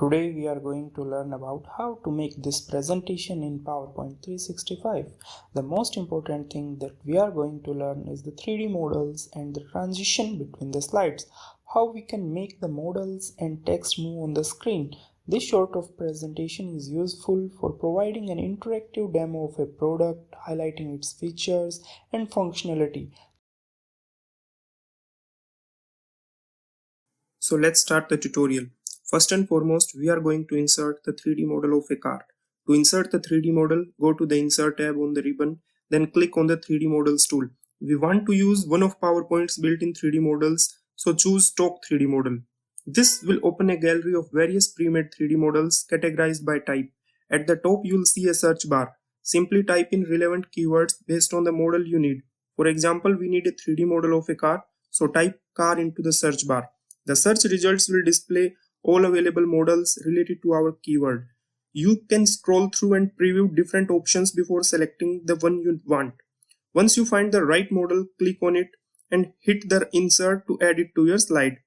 Today we are going to learn about how to make this presentation in PowerPoint 365. The most important thing that we are going to learn is the 3D models and the transition between the slides, how we can make the models and text move on the screen. This sort of presentation is useful for providing an interactive demo of a product, highlighting its features and functionality. So let's start the tutorial. First and foremost, we are going to insert the 3D model of a car. To insert the 3D model, go to the Insert tab on the ribbon, then click on the 3D Models tool. We want to use one of PowerPoint's built-in 3D models, so choose Stock 3D Model. This will open a gallery of various pre-made 3D models categorized by type. At the top, you'll see a search bar. Simply type in relevant keywords based on the model you need. For example, we need a 3D model of a car, so type car into the search bar. The search results will display all available models related to our keyword. You can scroll through and preview different options before selecting the one you want. Once you find the right model, click on it and hit the insert to add it to your slide.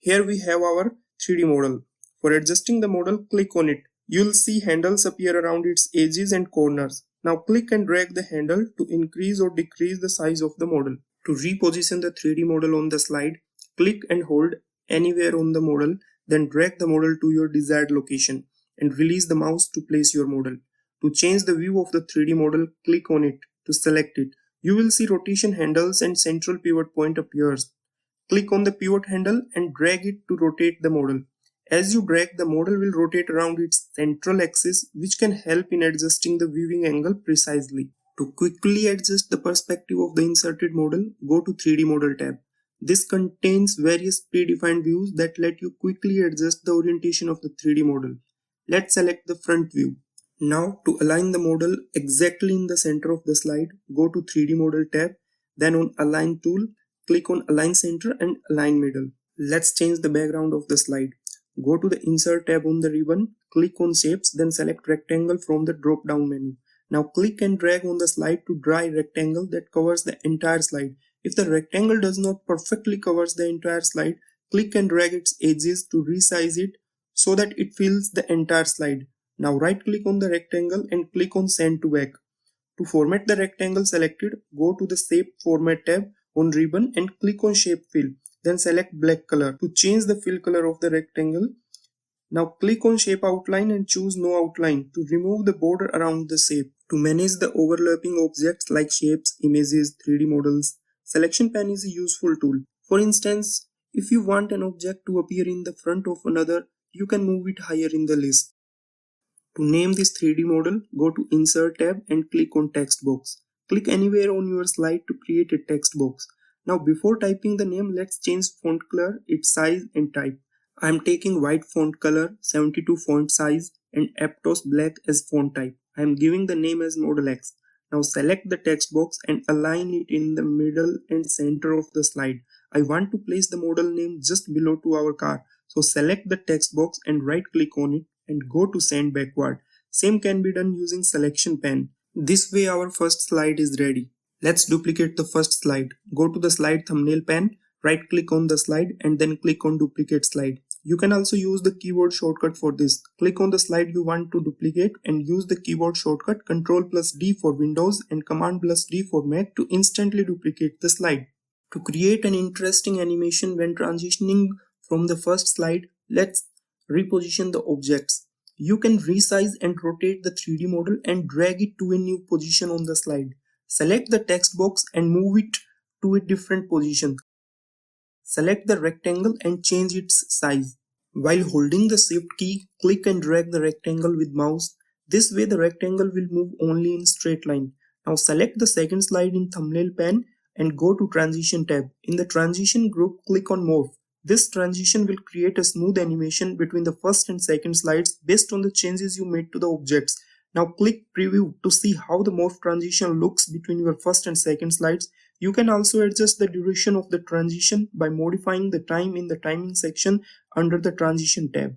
Here we have our 3D model. For adjusting the model, click on it. You'll see handles appear around its edges and corners. Now click and drag the handle to increase or decrease the size of the model. To reposition the 3D model on the slide, click and hold anywhere on the model, then drag the model to your desired location and release the mouse to place your model. To change the view of the 3D model, click on it to select it. You will see rotation handles and central pivot point appears. Click on the pivot handle and drag it to rotate the model. As you drag, the model will rotate around its central axis, which can help in adjusting the viewing angle precisely. To quickly adjust the perspective of the inserted model, go to 3D Model tab. This contains various predefined views that let you quickly adjust the orientation of the 3D model. Let's select the front view. Now, to align the model exactly in the center of the slide, go to 3D Model tab, then on Align tool, click on Align Center and Align Middle. Let's change the background of the slide. Go to the Insert tab on the ribbon, click on Shapes, then select Rectangle from the drop-down menu. Now click and drag on the slide to draw a rectangle that covers the entire slide. If the rectangle does not perfectly cover the entire slide, click and drag its edges to resize it so that it fills the entire slide. Now right click on the rectangle and click on Send to Back. To format the rectangle selected, go to the Shape Format tab on ribbon and click on Shape Fill. Then select black color to change the fill color of the rectangle. Now click on Shape Outline and choose No Outline to remove the border around the shape. To manage the overlapping objects like shapes, images, 3D models, Selection pane is a useful tool. For instance, if you want an object to appear in the front of another, you can move it higher in the list. To name this 3D model, go to Insert tab and click on Text box. Click anywhere on your slide to create a text box. Now before typing the name, let's change font color, its size and type. I am taking white font color, 72 font size and Aptos black as font type. I am giving the name as Model X. Now select the text box and align it in the middle and center of the slide. I want to place the model name just below to our car. So select the text box and right click on it and go to Send Backward. Same can be done using Selection pane. This way our first slide is ready. Let's duplicate the first slide. Go to the slide thumbnail pane, right click on the slide and then click on Duplicate Slide. You can also use the keyboard shortcut for this. Click on the slide you want to duplicate and use the keyboard shortcut Ctrl+D for Windows and Command+D for Mac to instantly duplicate the slide. To create an interesting animation when transitioning from the first slide, let's reposition the objects. You can resize and rotate the 3D model and drag it to a new position on the slide. Select the text box and move it to a different position. Select the rectangle and change its size. While holding the Shift key, click and drag the rectangle with mouse. This way the rectangle will move only in straight line. Now select the second slide in thumbnail pane and go to Transition tab. In the Transition group, click on Morph. This transition will create a smooth animation between the first and second slides based on the changes you made to the objects. Now click Preview to see how the morph transition looks between your first and second slides. You can also adjust the duration of the transition by modifying the time in the timing section under the Transition tab.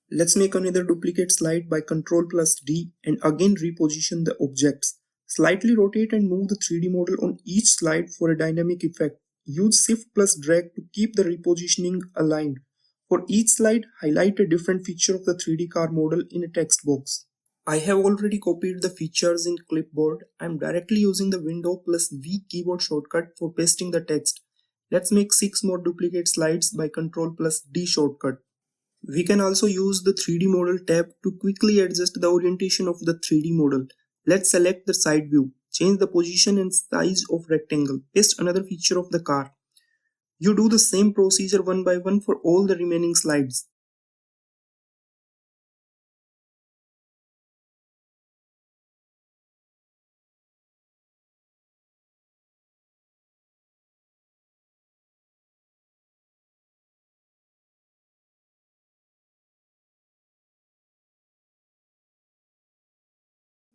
Let's make another duplicate slide by Ctrl+D and again reposition the objects. Slightly rotate and move the 3D model on each slide for a dynamic effect. Use Shift plus drag to keep the repositioning aligned. For each slide, highlight a different feature of the 3D car model in a text box. I have already copied the features in clipboard. I am directly using the Window plus V keyboard shortcut for pasting the text. Let's make 6 more duplicate slides by Ctrl plus D shortcut. We can also use the 3D model tab to quickly adjust the orientation of the 3D model. Let's select the side view, change the position and size of rectangle, paste another feature of the car. You do the same procedure one by one for all the remaining slides.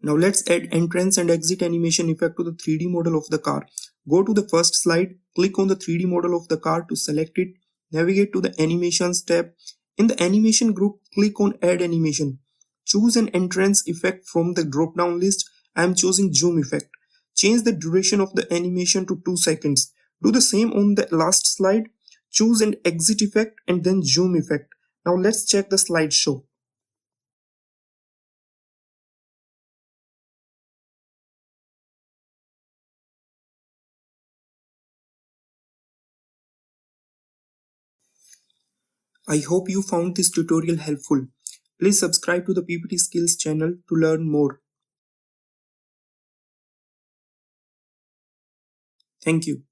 Now let's add entrance and exit animation effect to the 3D model of the car. Go to the first slide, click on the 3D model of the car to select it, navigate to the animations tab. In the animation group, click on add animation. Choose an entrance effect from the drop down list. I am choosing zoom effect. Change the duration of the animation to 2 seconds. Do the same on the last slide. Choose an exit effect and then zoom effect. Now let's check the slideshow. I hope you found this tutorial helpful. Please subscribe to the PPT Skills channel to learn more. Thank you.